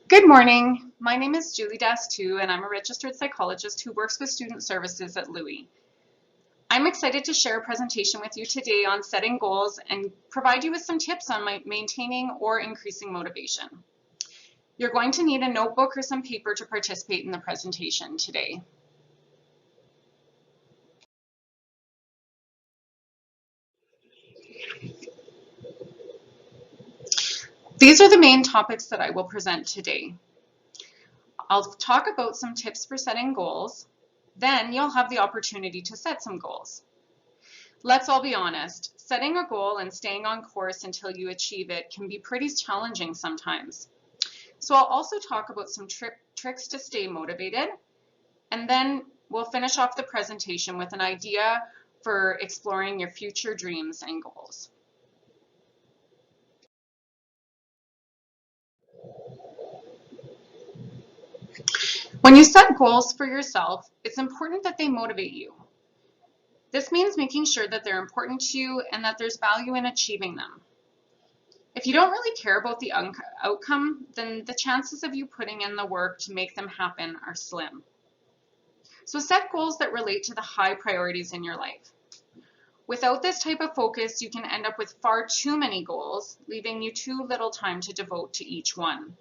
Good morning. My name is Julie Dastu, and I'm a registered psychologist who works with student services at Louis. I'm excited to share a presentation with you today on setting goals and provide you with some tips on maintaining or increasing motivation. You're going to need a notebook or some paper to participate in the presentation today. These are the main topics that I will present today. I'll talk about some tips for setting goals. Then you'll have the opportunity to set some goals. Let's all be honest, setting a goal and staying on course until you achieve it can be pretty challenging sometimes. So I'll also talk about some tricks to stay motivated, and then we'll finish off the presentation with an idea for exploring your future dreams and goals. When you set goals for yourself, it's important that they motivate you. This means making sure that they're important to you and that there's value in achieving them. If you don't really care about the outcome, then the chances of you putting in the work to make them happen are slim. So set goals that relate to the high priorities in your life. Without this type of focus, you can end up with far too many goals, leaving you too little time to devote to each one.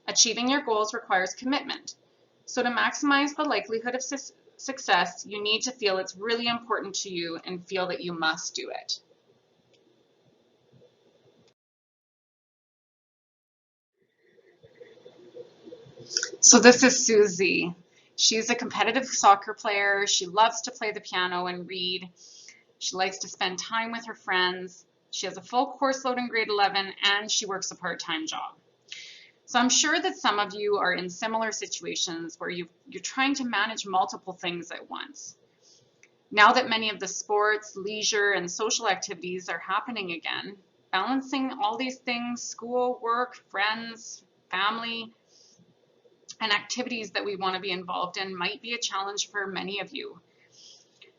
Achieving your goals requires commitment. So to maximize the likelihood of success, you need to feel it's really important to you and feel that you must do it. So this is Susie. She's a competitive soccer player. She loves to play the piano and read. She likes to spend time with her friends. She has a full course load in grade 11 and she works a part-time job. So I'm sure that some of you are in similar situations where you're trying to manage multiple things at once. Now that many of the sports, leisure, and social activities are happening again, balancing all these things, school, work, friends, family, and activities that we want to be involved in might be a challenge for many of you.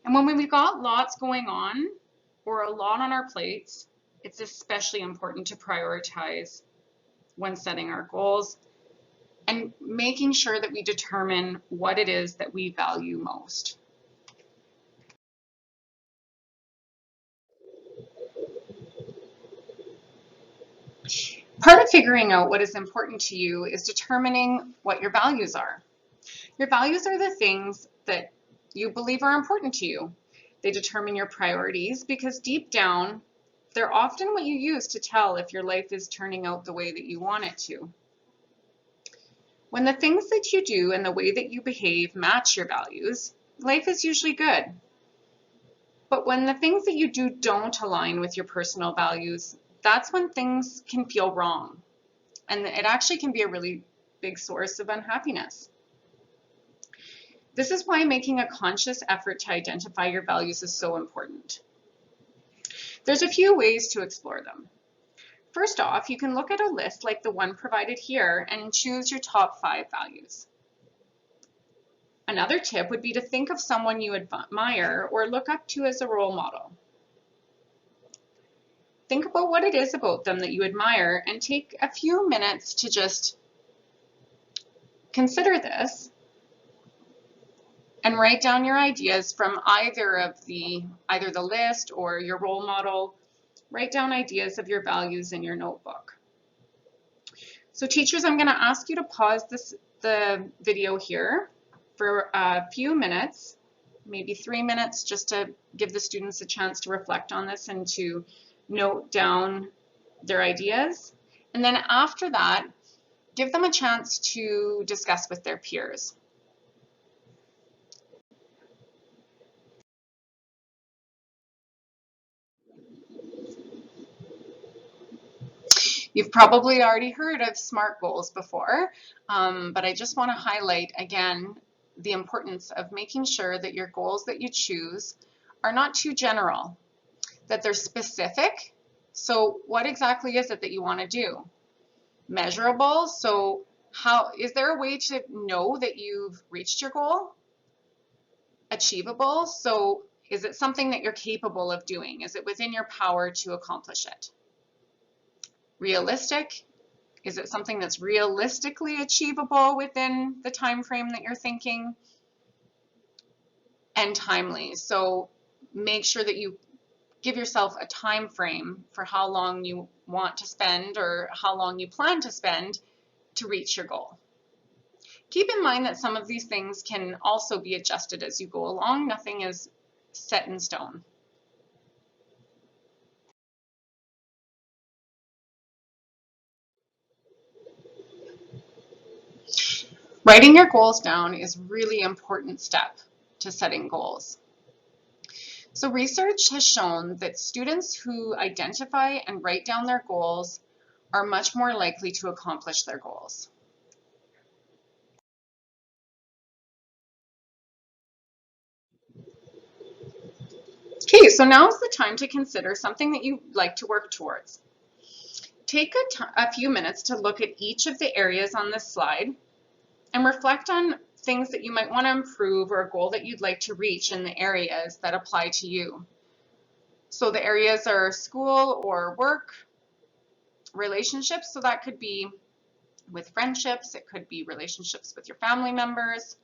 And when we've got lots going on or a lot on our plates, it's especially important to prioritize when setting our goals and making sure that we determine what it is that we value most. Part of figuring out what is important to you is determining what your values are. Your values are the things that you believe are important to you. They determine your priorities because deep down, they're often what you use to tell if your life is turning out the way that you want it to. When the things that you do and the way that you behave match your values, life is usually good. But when the things that you do don't align with your personal values, that's when things can feel wrong. And it actually can be a really big source of unhappiness. This is why making a conscious effort to identify your values is so important. There's a few ways to explore them. First off, you can look at a list like the one provided here and choose your top 5 values. Another tip would be to think of someone you admire or look up to as a role model. Think about what it is about them that you admire and take a few minutes to just consider this and write down your ideas from either the list or your role model. Write down ideas of your values in your notebook. So teachers, I'm going to ask you to pause the video here for a few minutes, maybe 3 minutes, just to give the students a chance to reflect on this and to note down their ideas. And then after that, give them a chance to discuss with their peers. You've probably already heard of SMART goals before, but I just want to highlight again the importance of making sure that your goals that you choose are not too general, that they're specific. So what exactly is it that you want to do? Measurable, so is there a way to know that you've reached your goal? Achievable, so is it something that you're capable of doing? Is it within your power to accomplish it? Realistic, Is it something that's realistically achievable within the time frame that you're thinking? And timely. So make sure that you give yourself a time frame for how long you want to spend or how long you plan to spend to reach your goal. Keep in mind that some of these things can also be adjusted as you go along. Nothing is set in stone. Writing your goals down is a really important step to setting goals. So research has shown that students who identify and write down their goals are much more likely to accomplish their goals. Okay, so now is the time to consider something that you like to work towards. Take a few minutes to look at each of the areas on this slide and reflect on things that you might want to improve or a goal that you'd like to reach in the areas that apply to you. So the areas are school or work, relationships, so that could be with friendships, it could be relationships with your family members,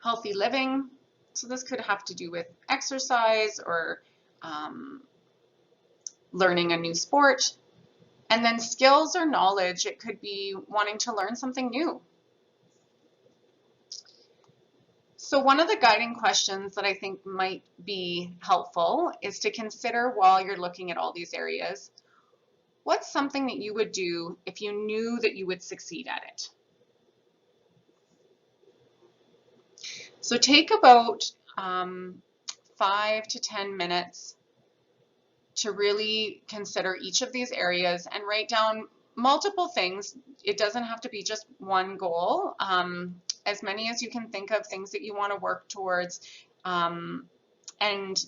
healthy living, so this could have to do with exercise or learning a new sport. And then skills or knowledge, it could be wanting to learn something new. So one of the guiding questions that I think might be helpful is to consider while you're looking at all these areas, what's something that you would do if you knew that you would succeed at it? So take about 5 to 10 minutes to really consider each of these areas and write down multiple things. It doesn't have to be just one goal. As many as you can think of, things that you want to work towards. And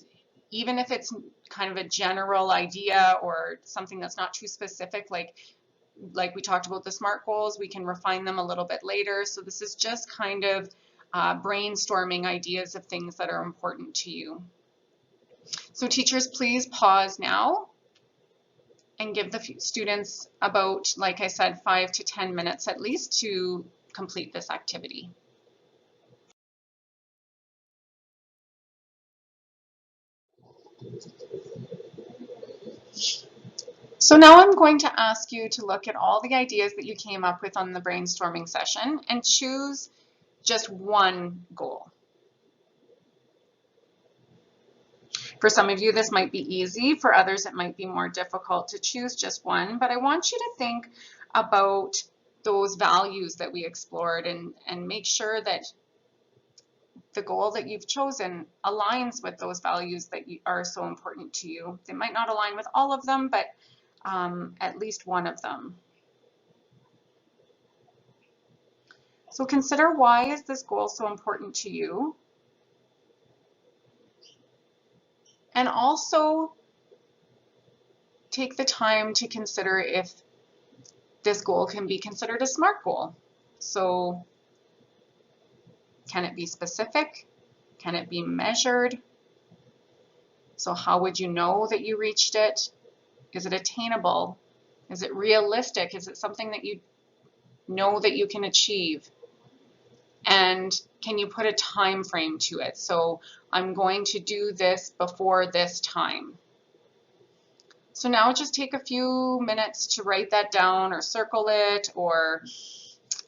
even if it's kind of a general idea or something that's not too specific, like we talked about the SMART goals, we can refine them a little bit later. So this is just kind of brainstorming ideas of things that are important to you. So teachers, please pause now and give the students about, like I said, 5 to 10 minutes at least to complete this activity. So now I'm going to ask you to look at all the ideas that you came up with on the brainstorming session and choose just one goal. For some of you, this might be easy. For others, it might be more difficult to choose just one, but I want you to think about those values that we explored and make sure that the goal that you've chosen aligns with those values that are so important to you. They might not align with all of them, but at least one of them. So consider, why is this goal so important to you? And also take the time to consider if this goal can be considered a SMART goal. So can it be specific? Can it be measured? So how would you know that you reached it? Is it attainable? Is it realistic? Is it something that you know that you can achieve? And can you put a time frame to it? So I'm going to do this before this time. So now just take a few minutes to write that down or circle it or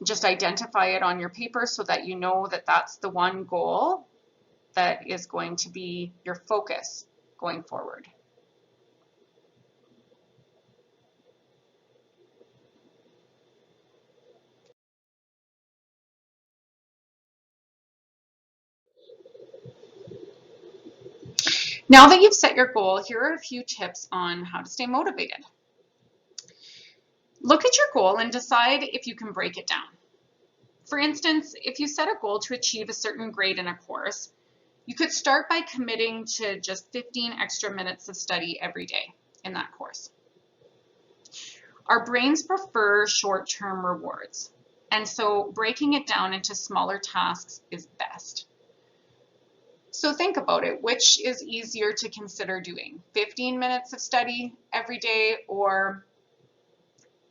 just identify it on your paper so that you know that that's the one goal that is going to be your focus going forward. Now that you've set your goal, here are a few tips on how to stay motivated. Look at your goal and decide if you can break it down. For instance, if you set a goal to achieve a certain grade in a course, you could start by committing to just 15 extra minutes of study every day in that course. Our brains prefer short-term rewards, and so breaking it down into smaller tasks is best. So think about it. Which is easier to consider doing? 15 minutes of study every day or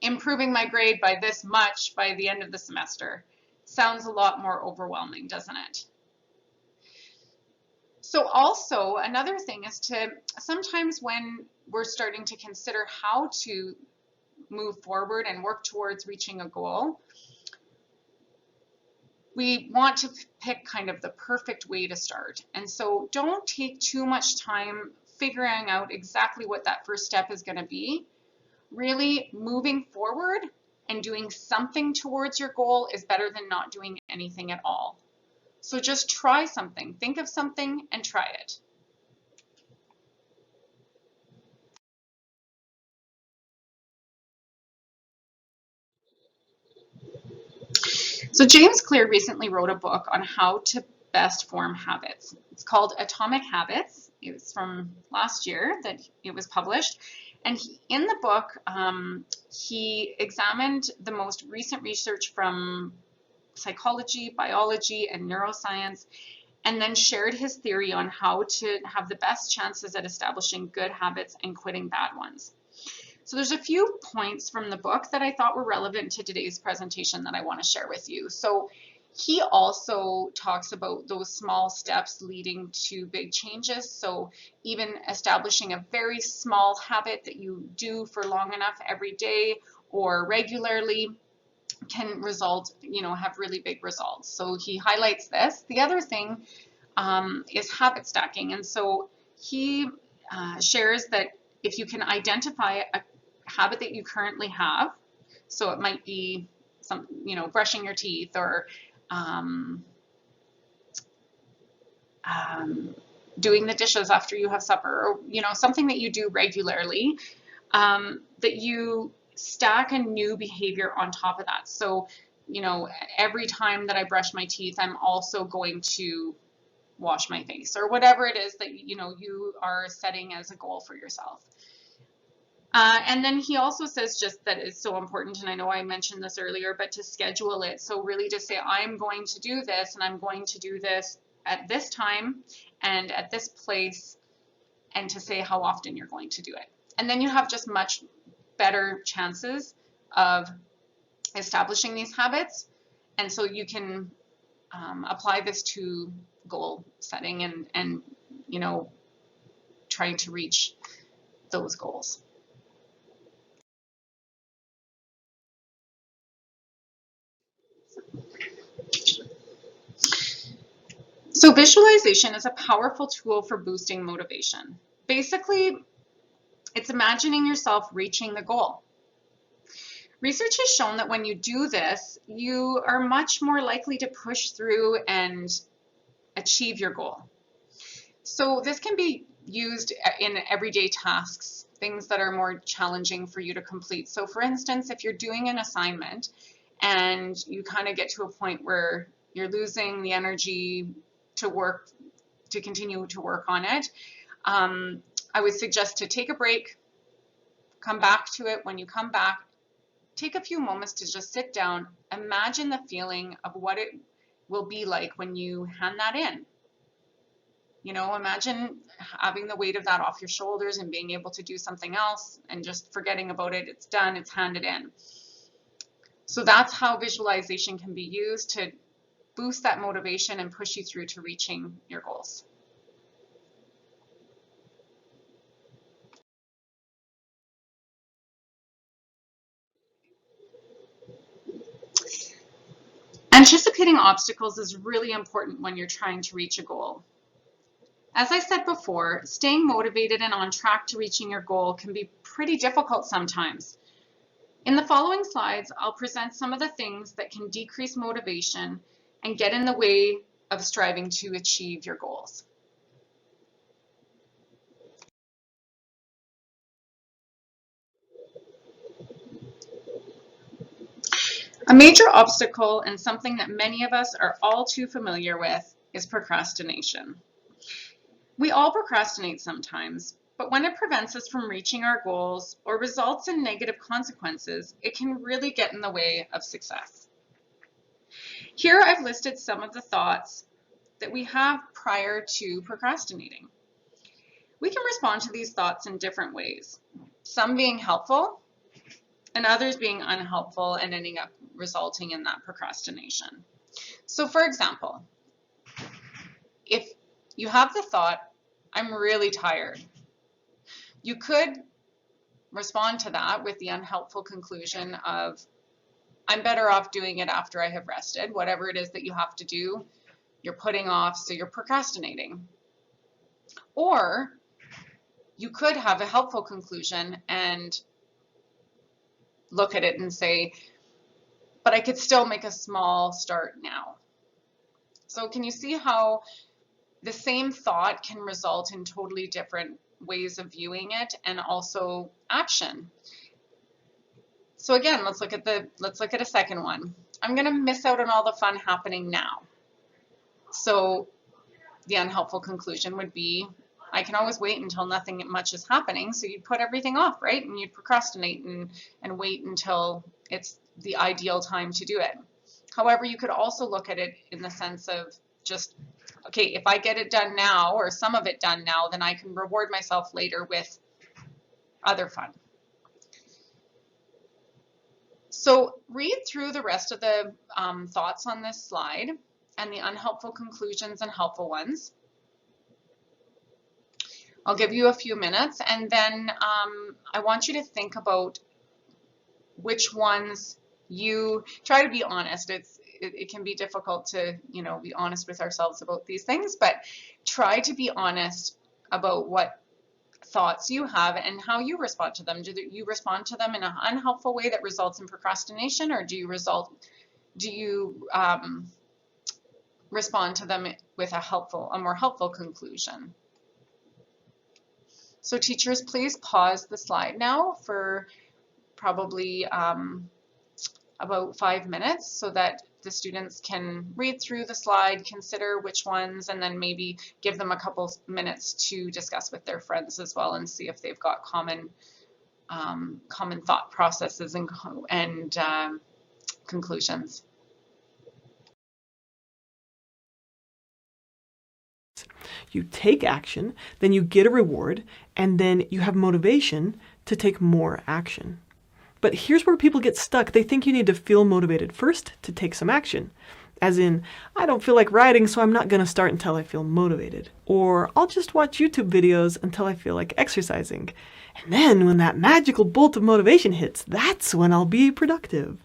improving my grade by this much by the end of the semester. Sounds a lot more overwhelming, doesn't it? So also another thing is to sometimes when we're starting to consider how to move forward and work towards reaching a goal, we want to pick kind of the perfect way to start. And so don't take too much time figuring out exactly what that first step is going to be. Really moving forward and doing something towards your goal is better than not doing anything at all. So just try something, think of something and try it. So James Clear recently wrote a book on how to best form habits. It's called Atomic Habits. It was from last year that it was published. And in the book, he examined the most recent research from psychology, biology, and neuroscience, and then shared his theory on how to have the best chances at establishing good habits and quitting bad ones. So there's a few points from the book that I thought were relevant to today's presentation that I want to share with you. So he also talks about those small steps leading to big changes. So even establishing a very small habit that you do for long enough every day or regularly can result, have really big results. So he highlights this. The other thing is habit stacking. And so he shares that if you can identify a habit that you currently have, so it might be some, brushing your teeth or doing the dishes after you have supper, or something that you do regularly, that you stack a new behavior on top of that. So, every time that I brush my teeth, I'm also going to wash my face, or whatever it is that you are setting as a goal for yourself. And then he also says just that it's so important, and I know I mentioned this earlier, but to schedule it. So really just say, I'm going to do this, and I'm going to do this at this time and at this place, and to say how often you're going to do it. And then you have just much better chances of establishing these habits. And so you can apply this to goal setting and trying to reach those goals. So visualization is a powerful tool for boosting motivation. Basically, it's imagining yourself reaching the goal. Research has shown that when you do this, you are much more likely to push through and achieve your goal. So this can be used in everyday tasks, things that are more challenging for you to complete. So for instance, if you're doing an assignment and you kind of get to a point where you're losing the energy to continue to work on it, I would suggest to take a break, come back to it. When you come back, take a few moments to just sit down, imagine the feeling of what it will be like when you hand that in. Imagine having the weight of that off your shoulders and being able to do something else and just forgetting about it. It's done, it's handed in. So that's how visualization can be used to boost that motivation and push you through to reaching your goals. Anticipating obstacles is really important when you're trying to reach a goal. As I said before, staying motivated and on track to reaching your goal can be pretty difficult sometimes. In the following slides, I'll present some of the things that can decrease motivation and get in the way of striving to achieve your goals. A major obstacle, and something that many of us are all too familiar with, is procrastination. We all procrastinate sometimes, but when it prevents us from reaching our goals or results in negative consequences, it can really get in the way of success. Here I've listed some of the thoughts that we have prior to procrastinating. We can respond to these thoughts in different ways, some being helpful and others being unhelpful and ending up resulting in that procrastination. So for example, if you have the thought, I'm really tired, you could respond to that with the unhelpful conclusion of, I'm better off doing it after I have rested. Whatever it is that you have to do, you're putting off, so you're procrastinating. Or you could have a helpful conclusion and look at it and say, but I could still make a small start now. So can you see how the same thought can result in totally different ways of viewing it and also action? So again, let's look at a second one. I'm going to miss out on all the fun happening now. So the unhelpful conclusion would be, I can always wait until nothing much is happening. So you'd put everything off, right? And you'd procrastinate and wait until it's the ideal time to do it. However, you could also look at it in the sense of just, okay, if I get it done now or some of it done now, then I can reward myself later with other fun. So read through the rest of the thoughts on this slide and the unhelpful conclusions and helpful ones. I'll give you a few minutes, and then I want you to think about which ones you try to be honest. It can be difficult to, be honest with ourselves about these things, but try to be honest about what thoughts you have and how you respond to them. Do you respond to them in an unhelpful way that results in procrastination, or do you respond to them with a more helpful conclusion? So teachers, please pause the slide now for probably about 5 minutes so that the students can read through the slide, consider which ones, and then maybe give them a couple minutes to discuss with their friends as well and see if they've got common thought processes and conclusions. You take action, then you get a reward, and then you have motivation to take more action. But here's where people get stuck. They think you need to feel motivated first to take some action. As in, I don't feel like writing, so I'm not going to start until I feel motivated. Or I'll just watch YouTube videos until I feel like exercising. And then when that magical bolt of motivation hits, that's when I'll be productive.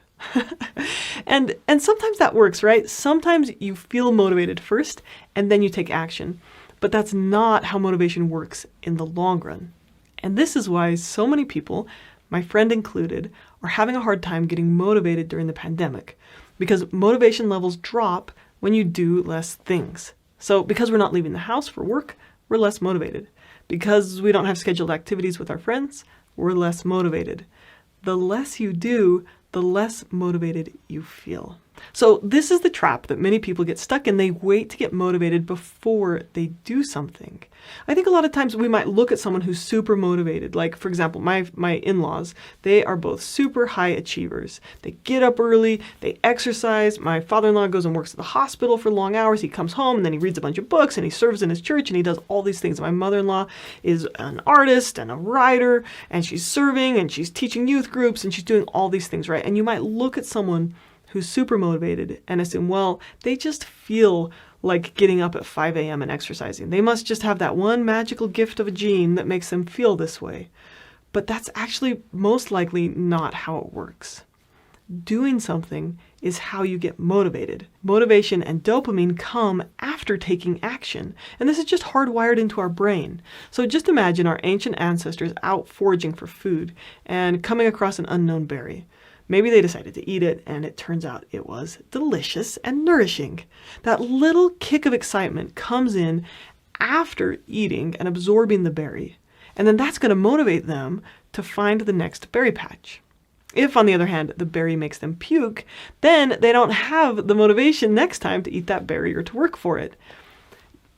And sometimes that works, right? Sometimes you feel motivated first, and then you take action. But that's not how motivation works in the long run. And this is why so many people, my friend included, are having a hard time getting motivated during the pandemic, because motivation levels drop when you do less things. So because we're not leaving the house for work, we're less motivated. Because we don't have scheduled activities with our friends, we're less motivated. The less you do, the less motivated you feel. So this is the trap that many people get stuck in. They wait to get motivated before they do something. I think a lot of times we might look at someone who's super motivated. Like, for example, my in-laws, they are both super high achievers. They get up early, they exercise. My father-in-law goes and works at the hospital for long hours. He comes home and then he reads a bunch of books and he serves in his church and he does all these things. My mother-in-law is an artist and a writer, and she's serving and she's teaching youth groups and she's doing all these things, right? And you might look at someone who's super motivated and assume, well, they just feel like getting up at 5 a.m. and exercising. They must just have that one magical gift of a gene that makes them feel this way. But that's actually most likely not how it works. Doing something is how you get motivated. Motivation and dopamine come after taking action. And this is just hardwired into our brain. So just imagine our ancient ancestors out foraging for food and coming across an unknown berry. Maybe they decided to eat it, and it turns out it was delicious and nourishing. That little kick of excitement comes in after eating and absorbing the berry, and then that's going to motivate them to find the next berry patch. If, on the other hand, the berry makes them puke, then they don't have the motivation next time to eat that berry or to work for it.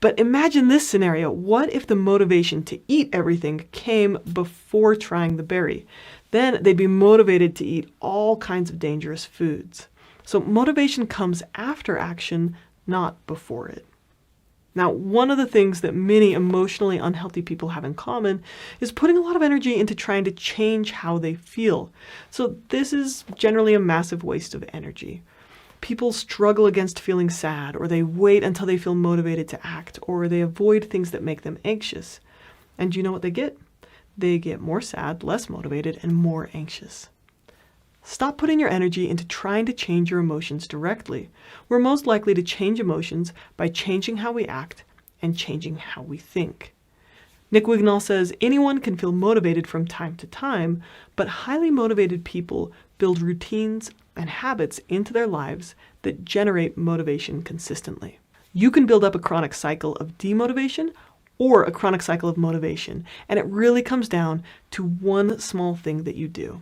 But imagine this scenario. What if the motivation to eat everything came before trying the berry? Then they'd be motivated to eat all kinds of dangerous foods. So motivation comes after action, not before it. Now, one of the things that many emotionally unhealthy people have in common is putting a lot of energy into trying to change how they feel. So this is generally a massive waste of energy. People struggle against feeling sad, or they wait until they feel motivated to act, or they avoid things that make them anxious. And you know what they get? They get more sad, less motivated, and more anxious. Stop putting your energy into trying to change your emotions directly. We're most likely to change emotions by changing how we act and changing how we think. Nick Wignall says anyone can feel motivated from time to time, but highly motivated people build routines and habits into their lives that generate motivation consistently. You can build up a chronic cycle of demotivation or a chronic cycle of motivation, and it really comes down to one small thing that you do.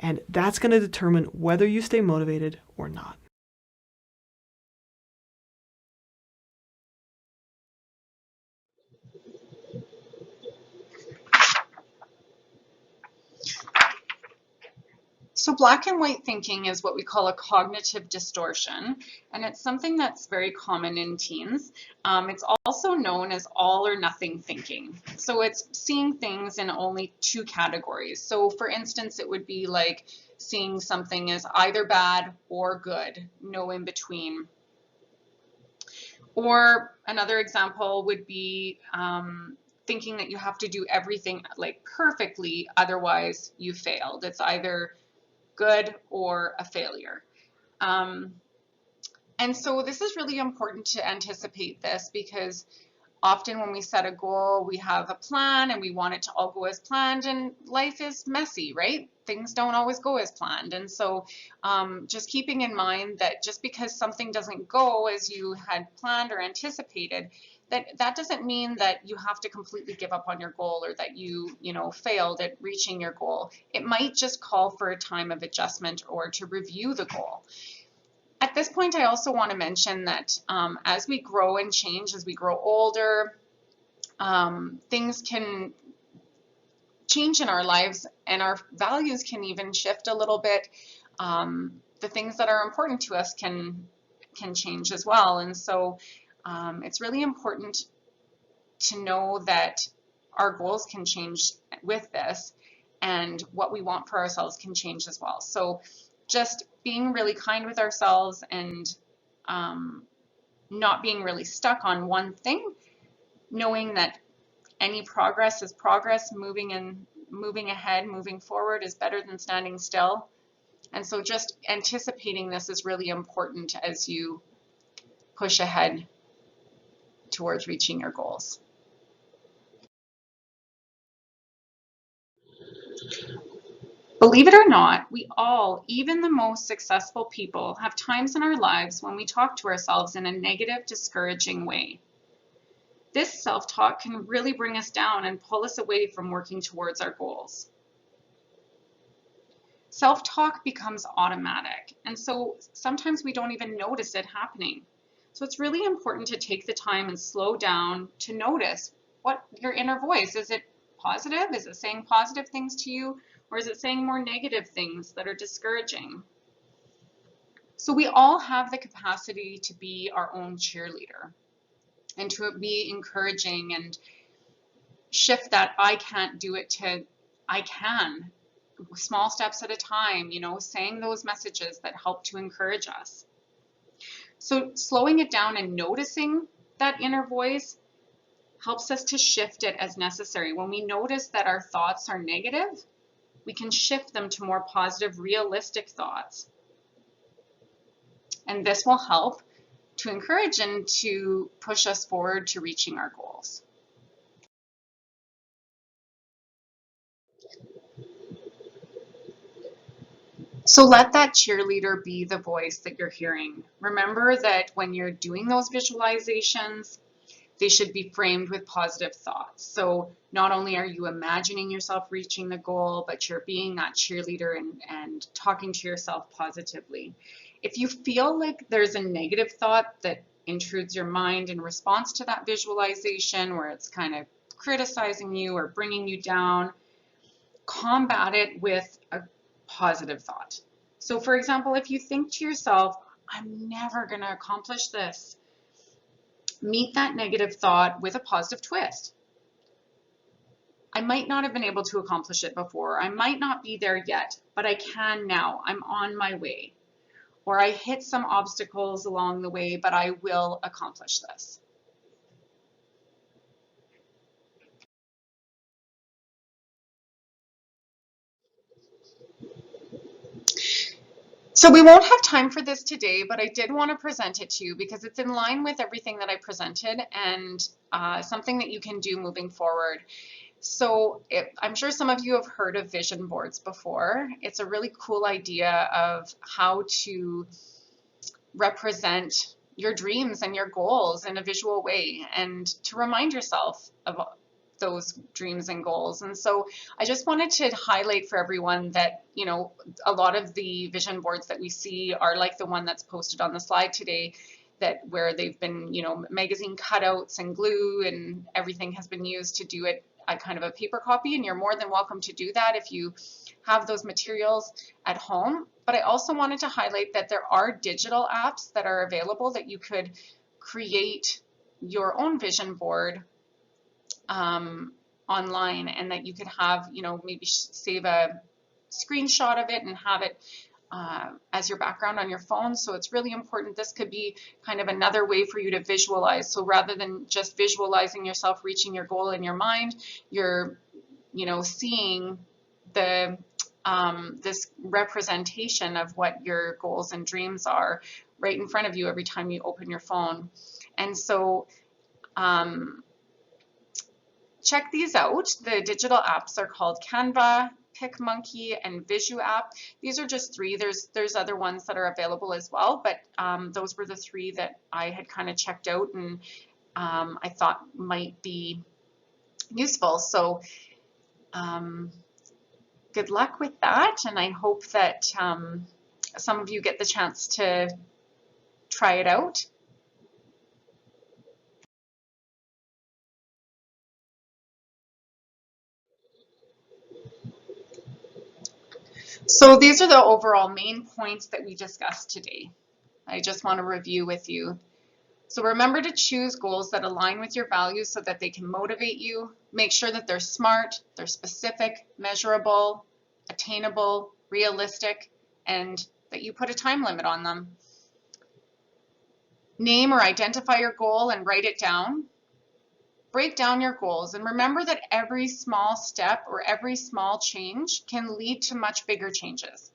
And that's going to determine whether you stay motivated or not. So black and white thinking is what we call a cognitive distortion, and it's something that's very common in teens. It's also known as all or nothing thinking. So it's seeing things in only two categories. So for instance, it would be like seeing something as either bad or good, no in between. Or another example would be thinking that you have to do everything like perfectly, otherwise you failed. It's either good or a failure. And so this is really important to anticipate this, because often when we set a goal, we have a plan and we want it to all go as planned, and life is messy, right? Things don't always go as planned. And so just keeping in mind that just because something doesn't go as you had planned or anticipated, that doesn't mean that you have to completely give up on your goal, or that you failed at reaching your goal. It might just call for a time of adjustment or to review the goal. At this point, I also want to mention that as we grow and change, as we grow older, things can change in our lives, and our values can even shift a little bit. The things that are important to us can change as well. And so it's really important to know that our goals can change with this, and what we want for ourselves can change as well. So just being really kind with ourselves, and not being really stuck on one thing, knowing that any progress is progress, moving ahead, moving forward is better than standing still. And so just anticipating this is really important as you push ahead towards reaching your goals. Believe it or not, we all, even the most successful people, have times in our lives when we talk to ourselves in a negative, discouraging way. This self-talk can really bring us down and pull us away from working towards our goals. Self-talk becomes automatic, and so sometimes we don't even notice it happening. So it's really important to take the time and slow down to notice what your inner voice, is it positive? Is it saying positive things to you? Or is it saying more negative things that are discouraging? So we all have the capacity to be our own cheerleader, and to be encouraging, and shift that I can't do it to I can, small steps at a time, saying those messages that help to encourage us. So slowing it down and noticing that inner voice helps us to shift it as necessary. When we notice that our thoughts are negative, we can shift them to more positive, realistic thoughts. And this will help to encourage and to push us forward to reaching our goals. So let that cheerleader be the voice that you're hearing. Remember that when you're doing those visualizations, they should be framed with positive thoughts. So not only are you imagining yourself reaching the goal, but you're being that cheerleader and talking to yourself positively. If you feel like there's a negative thought that intrudes your mind in response to that visualization, where it's kind of criticizing you or bringing you down, combat it with a positive thought. So for example, if you think to yourself, I'm never going to accomplish this, Meet that negative thought with a positive twist. I might not have been able to accomplish it before. I might not be there yet, but I can now. I'm on my way. Or I hit some obstacles along the way, but I will accomplish this. So we won't have time for this today, but I did want to present it to you because it's in line with everything that I presented and something that you can do moving forward. So I'm sure some of you have heard of vision boards before. It's a really cool idea of how to represent your dreams and your goals in a visual way and to remind yourself of those dreams and goals. And so I just wanted to highlight for everyone that, you know, a lot of the vision boards that we see are like the one that's posted on the slide today, that where they've been, you know, magazine cutouts and glue and everything has been used to do it a kind of a paper copy, and you're more than welcome to do that if you have those materials at home. But I also wanted to highlight that there are digital apps that are available that you could create your own vision board online, and that you could have, you know, maybe save a screenshot of it and have it as your background on your phone. So it's really important. This could be kind of another way for you to visualize. So rather than just visualizing yourself reaching your goal in your mind, you're, you know, seeing the this representation of what your goals and dreams are right in front of you every time you open your phone. And so check these out. The digital apps are called Canva, PicMonkey, and VisuApp. These are just three. There's other ones that are available as well, but those were the three that I had kind of checked out and I thought might be useful. So good luck with that, and I hope that some of you get the chance to try it out. So these are the overall main points that we discussed today. I just want to review with you. So remember to choose goals that align with your values so that they can motivate you. Make sure that they're smart, they're specific, measurable, attainable, realistic, and that you put a time limit on them. Name or identify your goal and write it down. Break down your goals and remember that every small step or every small change can lead to much bigger changes.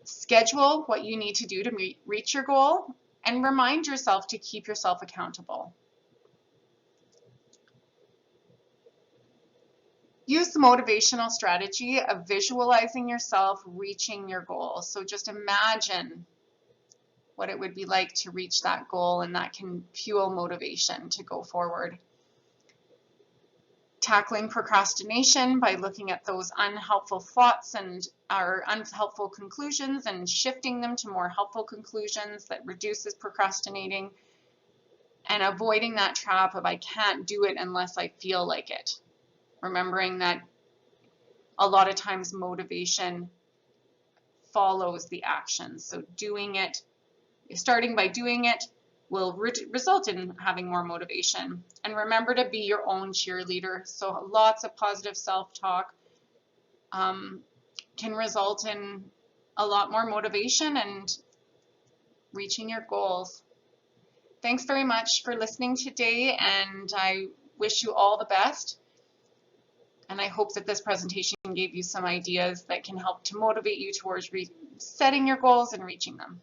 Schedule what you need to do to reach your goal and remind yourself to keep yourself accountable. Use the motivational strategy of visualizing yourself reaching your goal. So just imagine what it would be like to reach that goal, and that can fuel motivation to go forward. Tackling procrastination by looking at those unhelpful thoughts and our unhelpful conclusions and shifting them to more helpful conclusions that reduces procrastinating, and avoiding that trap of I can't do it unless I feel like it. Remembering that a lot of times motivation follows the action. So doing it, starting by doing it, will result in having more motivation. And remember to be your own cheerleader. So lots of positive self-talk can result in a lot more motivation and reaching your goals. Thanks very much for listening today, and I wish you all the best. And I hope that this presentation gave you some ideas that can help to motivate you towards setting your goals and reaching them.